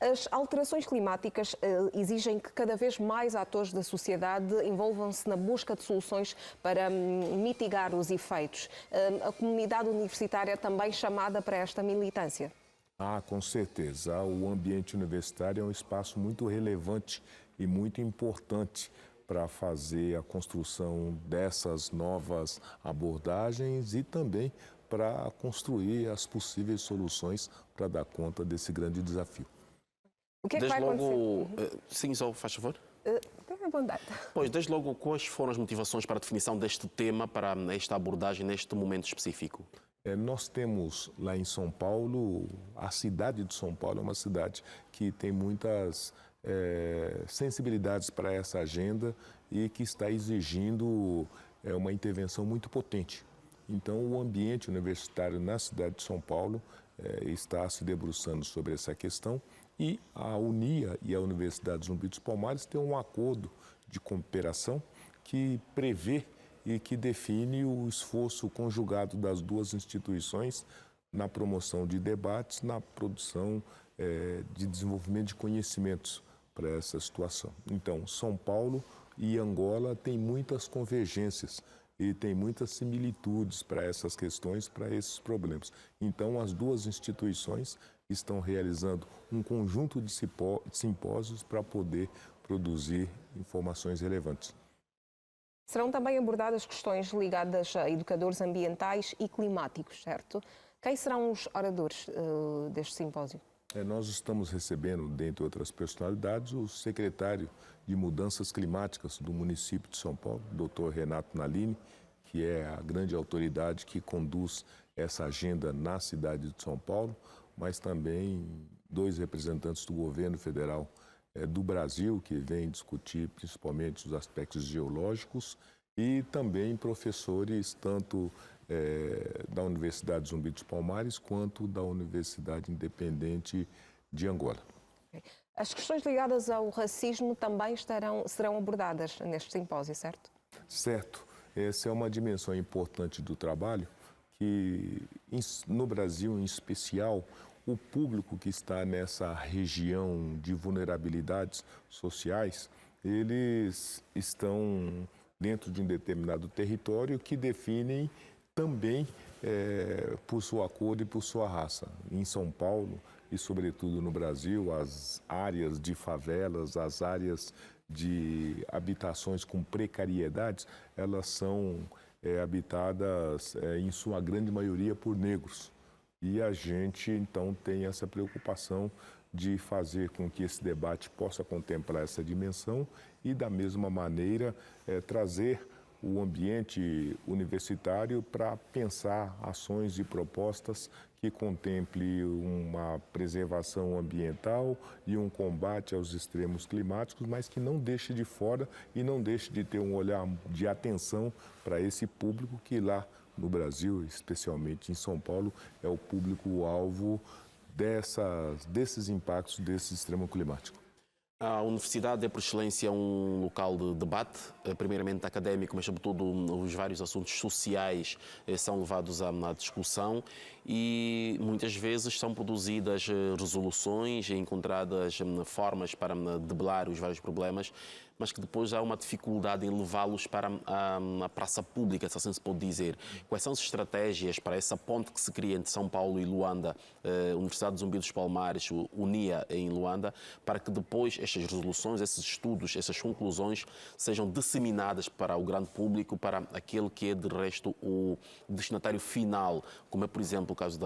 As alterações climáticas exigem que cada vez mais atores da sociedade envolvam-se na busca de soluções para mitigar os efeitos. A comunidade universitária é também chamada para esta militância. Com certeza. O ambiente universitário é um espaço muito relevante e muito importante para fazer a construção dessas novas abordagens e também para construir as possíveis soluções para dar conta desse grande desafio. O que é que vai acontecer? Sim, só faz favor. Tenha bondade. Pois, desde logo, quais foram as motivações para a definição deste tema, para esta abordagem neste momento específico? Nós temos lá em São Paulo, a cidade de São Paulo é uma cidade que tem muitas sensibilidades para essa agenda e que está exigindo uma intervenção muito potente. Então, o ambiente universitário na cidade de São Paulo está se debruçando sobre essa questão e a UNIA e a Universidade Zumbi dos Palmares têm um acordo de cooperação que prevê e que define o esforço conjugado das duas instituições na promoção de debates, na produção de desenvolvimento de conhecimentos para essa situação. Então, São Paulo e Angola têm muitas convergências e tem muitas similitudes para essas questões, para esses problemas. Então, as duas instituições estão realizando um conjunto de simpósios para poder produzir informações relevantes. Serão também abordadas questões ligadas a educadores ambientais e climáticos, certo? Quem serão os oradores deste simpósio? Nós estamos recebendo, dentre outras personalidades, o secretário de Mudanças Climáticas do município de São Paulo, Dr. Renato Nalini, que é a grande autoridade que conduz essa agenda na cidade de São Paulo, mas também 2 representantes do governo federal do Brasil, que vêm discutir principalmente os aspectos geológicos, e também professores tanto da Universidade Zumbi dos Palmares quanto da Universidade Independente de Angola. As questões ligadas ao racismo também serão abordadas neste simpósio, certo? Certo. Essa é uma dimensão importante do trabalho que, no Brasil em especial, o público que está nessa região de vulnerabilidades sociais, eles estão dentro de um determinado território que definem também por sua cor e por sua raça. Em São Paulo e, sobretudo, no Brasil, as áreas de favelas, as áreas de habitações com precariedades, elas são habitadas, em sua grande maioria, por negros. E a gente, então, tem essa preocupação de fazer com que esse debate possa contemplar essa dimensão e, da mesma maneira, trazer o ambiente universitário para pensar ações e propostas que contemple uma preservação ambiental e um combate aos extremos climáticos, mas que não deixe de fora e não deixe de ter um olhar de atenção para esse público que lá no Brasil, especialmente em São Paulo, é o público-alvo desses impactos desse extremo climático. A universidade é, por excelência, um local de debate, primeiramente académico, mas, sobretudo, os vários assuntos sociais são levados à discussão e, muitas vezes, são produzidas resoluções e encontradas formas para debelar os vários problemas, mas que depois há uma dificuldade em levá-los para a praça pública, se assim se pode dizer. Quais são as estratégias para essa ponte que se cria entre São Paulo e Luanda, Universidade de Zumbi dos Palmares, UNIA em Luanda, para que depois estas resoluções, esses estudos, essas conclusões sejam disseminadas para o grande público, para aquele que é, de resto, o destinatário final, como é, por exemplo, o caso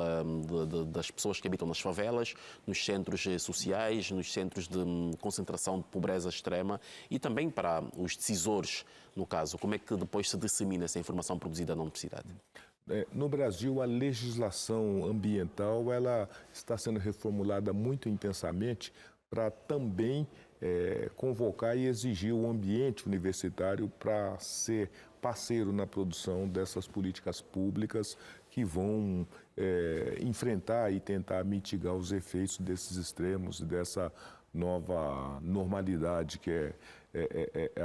das pessoas que habitam nas favelas, nos centros sociais, nos centros de concentração de pobreza extrema e também para os decisores, no caso. Como é que depois se dissemina essa informação produzida na universidade? No Brasil, a legislação ambiental ela está sendo reformulada muito intensamente para também convocar e exigir o ambiente universitário para ser parceiro na produção dessas políticas públicas que vão enfrentar e tentar mitigar os efeitos desses extremos e dessa nova normalidade que é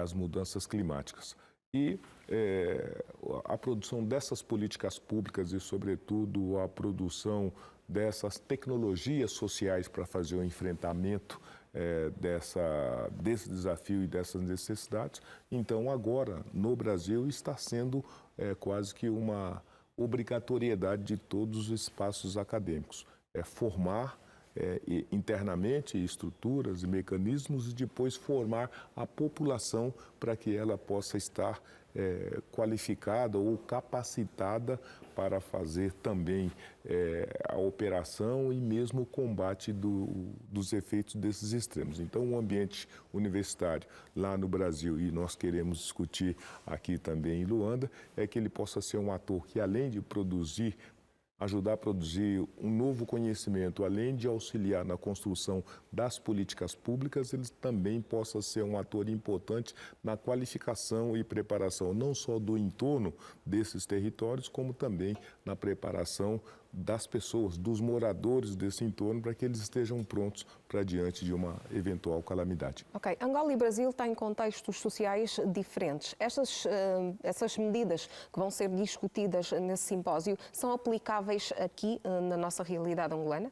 as mudanças climáticas. E a produção dessas políticas públicas e, sobretudo, a produção dessas tecnologias sociais para fazer o enfrentamento desse desafio e dessas necessidades. Então, agora, no Brasil, está sendo quase que uma obrigatoriedade de todos os espaços acadêmicos. Formar internamente estruturas e mecanismos e depois formar a população para que ela possa estar qualificada ou capacitada para fazer também a operação e mesmo o combate dos efeitos desses extremos. Então, o ambiente universitário lá no Brasil, e nós queremos discutir aqui também em Luanda, é que ele possa ser um ator que, além de ajudar a produzir um novo conhecimento, além de auxiliar na construção das políticas públicas, ele também possa ser um ator importante na qualificação e preparação não só do entorno desses territórios, como também na preparação das pessoas, dos moradores desse entorno, para que eles estejam prontos para diante de uma eventual calamidade. Ok. Angola e Brasil têm contextos sociais diferentes. Essas medidas que vão ser discutidas nesse simpósio são aplicáveis aqui na nossa realidade angolana?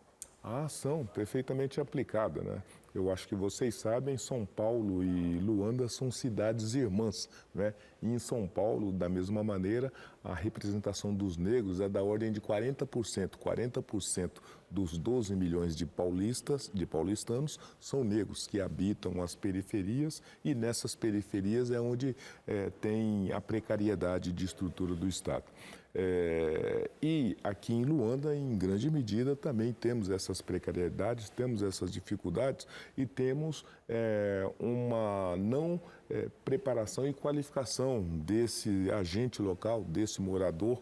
São perfeitamente aplicada, né? Eu acho que vocês sabem, São Paulo e Luanda são cidades irmãs, né? E em São Paulo, da mesma maneira, a representação dos negros é da ordem de 40%. 40% dos 12 milhões de paulistanos são negros que habitam as periferias, e nessas periferias é onde tem a precariedade de estrutura do Estado. E aqui em Luanda, em grande medida, também temos essas precariedades, temos essas dificuldades e temos uma não preparação e qualificação desse agente local, desse morador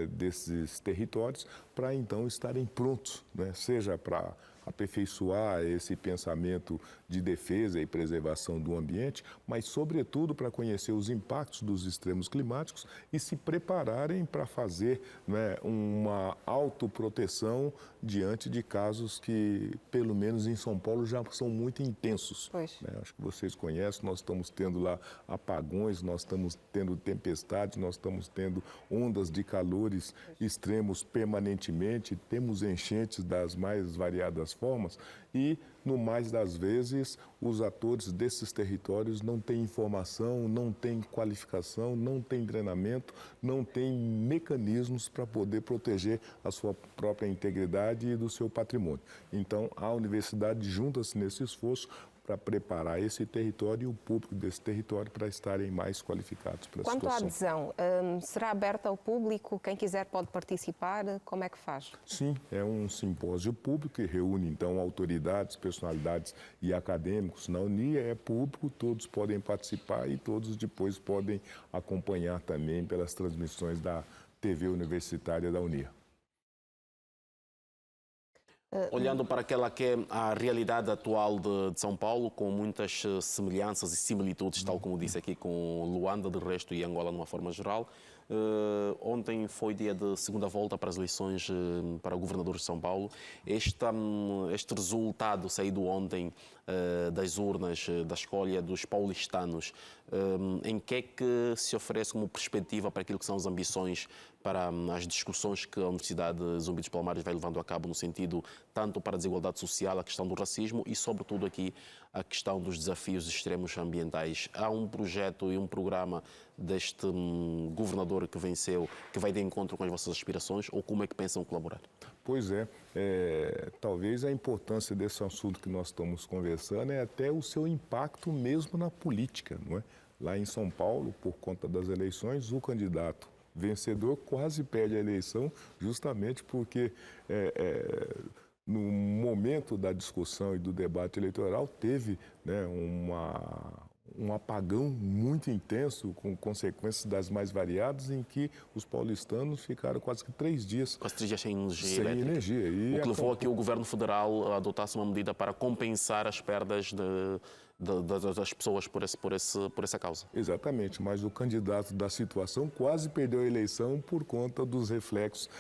desses territórios, para então estarem prontos, né? Seja para aperfeiçoar esse pensamento de defesa e preservação do ambiente, mas, sobretudo, para conhecer os impactos dos extremos climáticos e se prepararem para fazer, né, uma autoproteção diante de casos que, pelo menos em São Paulo, já são muito intensos. Né? Acho que vocês conhecem, nós estamos tendo lá apagões, nós estamos tendo tempestades, nós estamos tendo ondas de calores extremos permanentemente, temos enchentes das mais variadas formas e, no mais das vezes, os atores desses territórios não têm informação, não têm qualificação, não têm treinamento, não têm mecanismos para poder proteger a sua própria integridade e do seu patrimônio. Então, a universidade junta-se nesse esforço para preparar esse território e o público desse território para estarem mais qualificados para a situação. Quanto à adesão, será aberta ao público? Quem quiser pode participar? Como é que faz? Sim, é um simpósio público que reúne, então, autoridades, personalidades e acadêmicos. Na UNIA é público, todos podem participar e todos depois podem acompanhar também pelas transmissões da TV universitária da UNIA. Olhando para aquela que é a realidade atual de São Paulo, com muitas semelhanças e similitudes, tal como disse aqui, com Luanda, de resto, e Angola, de uma forma geral. Ontem foi dia de segunda volta para as eleições para o governador de São Paulo. Este resultado saído ontem das urnas, da escolha dos paulistanos, em que é que se oferece como perspectiva para aquilo que são as ambições, para as discussões que a Universidade Zumbi dos Palmares vai levando a cabo no sentido tanto para a desigualdade social, a questão do racismo e, sobretudo, aqui a questão dos desafios extremos ambientais? Há um projeto e um programa deste governador que venceu que vai de encontro com as vossas aspirações, ou como é que pensam colaborar? Pois talvez a importância desse assunto que nós estamos conversando é até o seu impacto mesmo na política, não é? Lá em São Paulo, por conta das eleições, o candidato vencedor quase perde a eleição justamente porque no momento da discussão e do debate eleitoral teve, né, um apagão muito intenso, com consequências das mais variadas, em que os paulistanos ficaram quase que 3 dias... Quase 3 dias sem energia sem elétrica. Energia. O que levou a que o governo federal adotasse uma medida para compensar as perdas das pessoas por essa causa. Exatamente, mas o candidato da situação quase perdeu a eleição por conta dos reflexos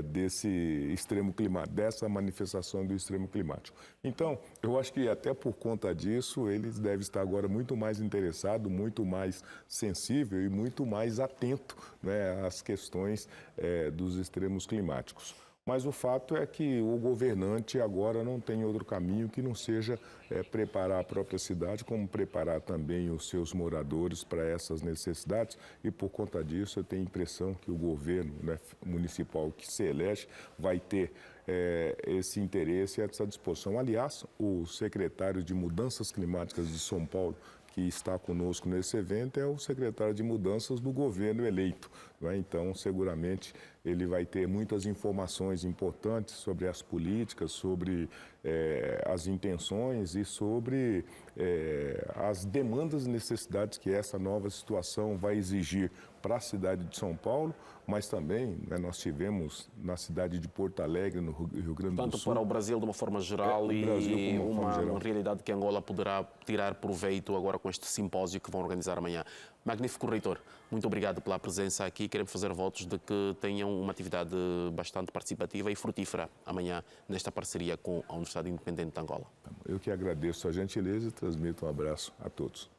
desse extremo climático, dessa manifestação do extremo climático. Então, eu acho que até por conta disso, ele deve estar agora muito mais interessado, muito mais sensível e muito mais atento, né, às questões dos extremos climáticos. Mas o fato é que o governante agora não tem outro caminho que não seja preparar a própria cidade, como preparar também os seus moradores para essas necessidades. E por conta disso, eu tenho a impressão que o governo, né, municipal que se elege vai ter esse interesse e essa disposição. Aliás, o secretário de Mudanças Climáticas de São Paulo, que está conosco nesse evento, é o secretário de Mudanças do governo eleito. Né? Então, seguramente, ele vai ter muitas informações importantes sobre as políticas, sobre as intenções e sobre as demandas e necessidades que essa nova situação vai exigir para a cidade de São Paulo, mas também, né, nós tivemos na cidade de Porto Alegre, no Rio Grande do Tanto Sul. para o Brasil de uma forma geral e uma realidade que Angola poderá tirar proveito agora com este simpósio que vão organizar amanhã. Magnífico, reitor. Muito obrigado pela presença aqui. Queremos fazer votos de que tenham uma atividade bastante participativa e frutífera amanhã nesta parceria com a Universidade Independente de Angola. Eu que agradeço a gentileza e transmito um abraço a todos.